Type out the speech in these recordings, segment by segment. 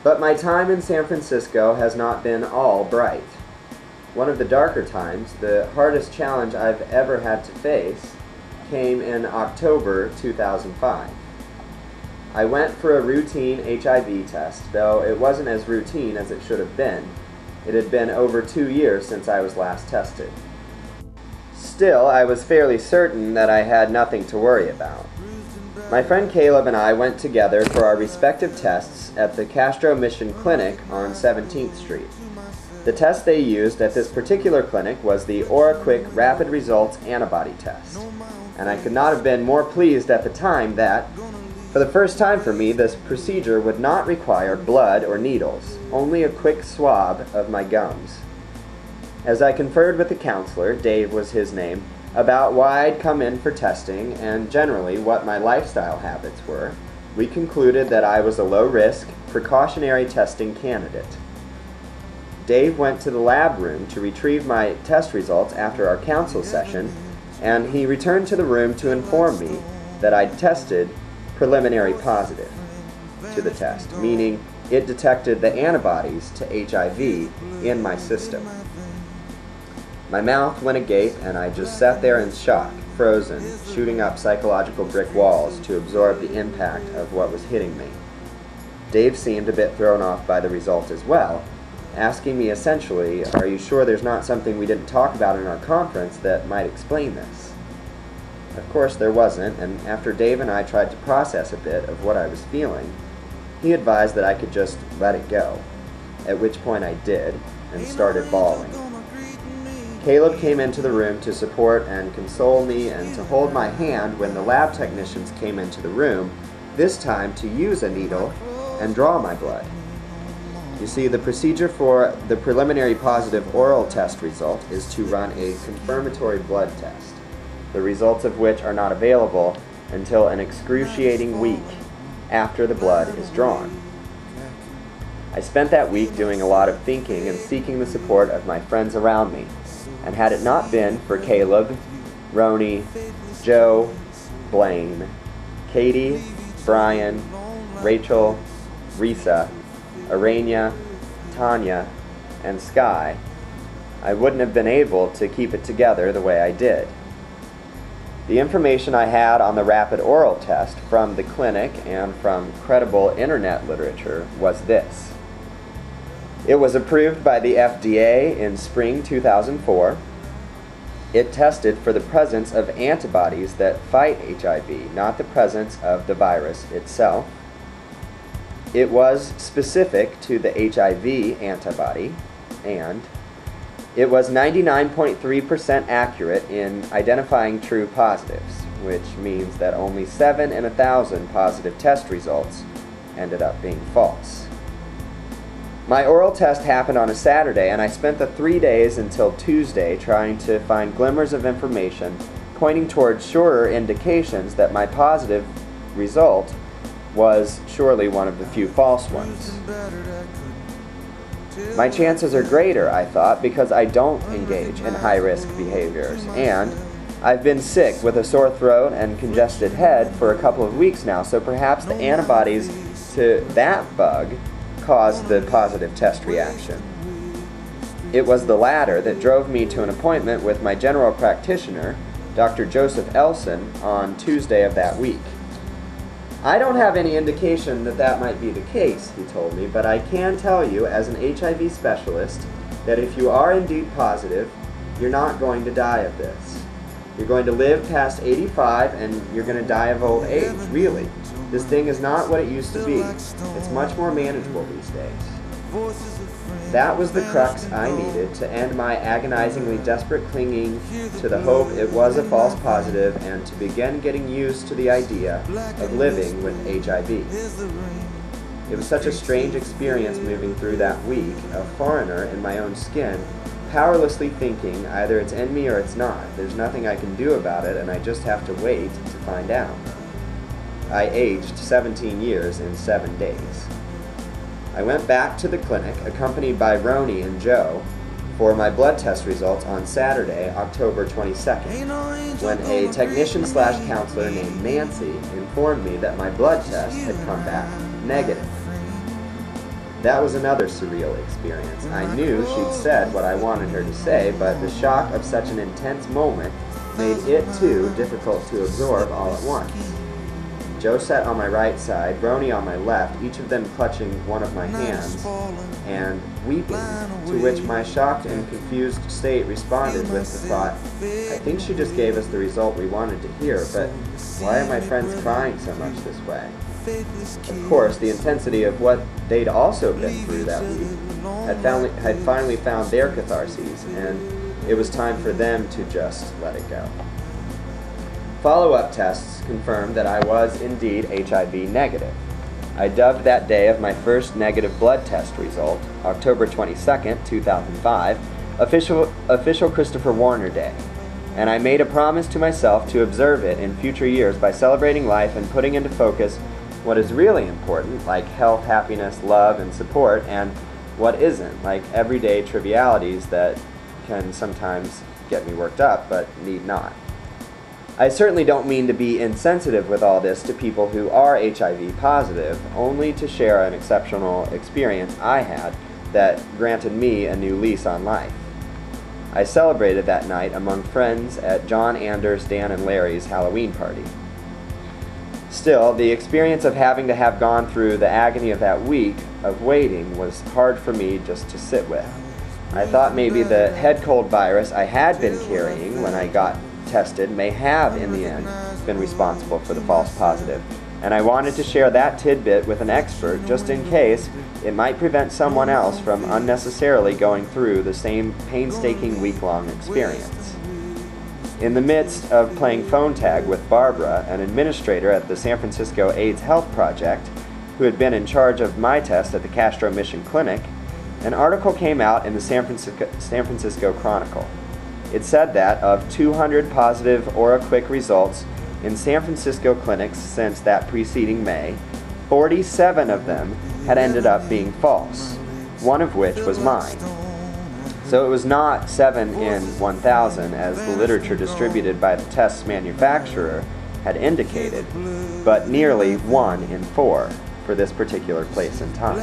But my time in San Francisco has not been all bright. One of the darker times, the hardest challenge I've ever had to face, came in October 2005. I went for a routine HIV test, though it wasn't as routine as it should have been. It had been over 2 years since I was last tested. Still, I was fairly certain that I had nothing to worry about. My friend Caleb and I went together for our respective tests at the Castro Mission Clinic on 17th Street. The test they used at this particular clinic was the OraQuick Rapid Results Antibody Test, and I could not have been more pleased at the time that, for the first time for me, this procedure would not require blood or needles, only a quick swab of my gums. As I conferred with the counselor, Dave was his name, about why I'd come in for testing and generally what my lifestyle habits were, we concluded that I was a low-risk, precautionary testing candidate. Dave went to the lab room to retrieve my test results after our council session, and he returned to the room to inform me that I'd tested preliminary positive to the test, meaning it detected the antibodies to HIV in my system. My mouth went agape and I just sat there in shock, frozen, shooting up psychological brick walls to absorb the impact of what was hitting me. Dave seemed a bit thrown off by the result as well, asking me essentially, "Are you sure there's not something we didn't talk about in our conference that might explain this?" Of course there wasn't, and after Dave and I tried to process a bit of what I was feeling, he advised that I could just let it go, at which point I did, and started bawling. Caleb came into the room to support and console me and to hold my hand when the lab technicians came into the room, this time to use a needle and draw my blood. You see, the procedure for the preliminary positive oral test result is to run a confirmatory blood test, the results of which are not available until an excruciating week after the blood is drawn. I spent that week doing a lot of thinking and seeking the support of my friends around me, and had it not been for Caleb, Roni, Joe, Blaine, Katie, Brian, Rachel, Risa, Arania, Tanya, and Sky, I wouldn't have been able to keep it together the way I did. The information I had on the rapid oral test from the clinic and from credible internet literature was this. It was approved by the FDA in spring 2004. It tested for the presence of antibodies that fight HIV, not the presence of the virus itself. It was specific to the HIV antibody, and it was 99.3% accurate in identifying true positives, which means that only 7 in 1,000 positive test results ended up being false. My oral test happened on a Saturday, and I spent the 3 days until Tuesday trying to find glimmers of information pointing towards surer indications that my positive result was surely one of the few false ones. My chances are greater, I thought, because I don't engage in high-risk behaviors, and I've been sick with a sore throat and congested head for a couple of weeks now, so perhaps the antibodies to that bug caused the positive test reaction. It was the latter that drove me to an appointment with my general practitioner, Dr. Joseph Elson, on Tuesday of that week. I don't have any indication that that might be the case, he told me, but I can tell you as an HIV specialist that if you are indeed positive, you're not going to die of this. You're going to live past 85 and you're going to die of old age, really. This thing is not what it used to be. It's much more manageable these days. That was the crux I needed to end my agonizingly desperate clinging to the hope it was a false positive and to begin getting used to the idea of living with HIV. It was such a strange experience moving through that week, a foreigner in my own skin, powerlessly thinking either it's in me or it's not. There's nothing I can do about it and I just have to wait to find out. I aged 17 years in 7 days. I went back to the clinic, accompanied by Roni and Joe, for my blood test results on Saturday, October 22nd, when a technician/counselor named Nancy informed me that my blood test had come back negative. That was another surreal experience. I knew she'd said what I wanted her to say, but the shock of such an intense moment made it, too, difficult to absorb all at once. Joe sat on my right side, Brony on my left, each of them clutching one of my hands and weeping, to which my shocked and confused state responded with the thought, I think she just gave us the result we wanted to hear, but why are my friends crying so much this way? Of course, the intensity of what they'd also been through that week had finally found their catharses, and it was time for them to just let it go. Follow-up tests confirmed that I was indeed HIV negative. I dubbed that day of my first negative blood test result, October 22nd, 2005, official Christopher Warner Day, and I made a promise to myself to observe it in future years by celebrating life and putting into focus what is really important, like health, happiness, love, and support, and what isn't, like everyday trivialities that can sometimes get me worked up, but need not. I certainly don't mean to be insensitive with all this to people who are HIV positive, only to share an exceptional experience I had that granted me a new lease on life. I celebrated that night among friends at John, Anders, Dan, and Larry's Halloween party. Still, the experience of having to have gone through the agony of that week of waiting was hard for me just to sit with. I thought maybe the head cold virus I had been carrying when I got tested may have, in the end, been responsible for the false positive, and I wanted to share that tidbit with an expert just in case it might prevent someone else from unnecessarily going through the same painstaking week-long experience. In the midst of playing phone tag with Barbara, an administrator at the San Francisco AIDS Health Project, who had been in charge of my test at the Castro Mission Clinic, an article came out in the San Francisco Chronicle. It said that of 200 positive OraQuick results in San Francisco clinics since that preceding May, 47 of them had ended up being false, one of which was mine. So it was not 7 in 1,000 as the literature distributed by the test's manufacturer had indicated, but nearly 1 in 4 for this particular place and time.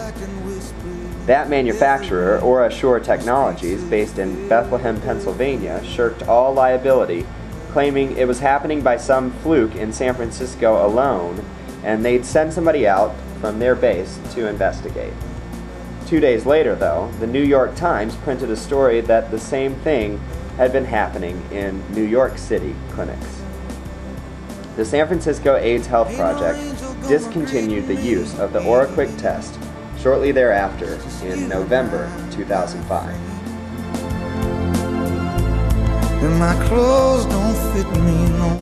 That manufacturer, OraSure Technologies, based in Bethlehem, Pennsylvania, shirked all liability, claiming it was happening by some fluke in San Francisco alone, and they'd send somebody out from their base to investigate. 2 days later, though, the New York Times printed a story that the same thing had been happening in New York City clinics. The San Francisco AIDS Health Project discontinued the use of the OraQuick test shortly thereafter in November 2005. And my clothes don't fit me no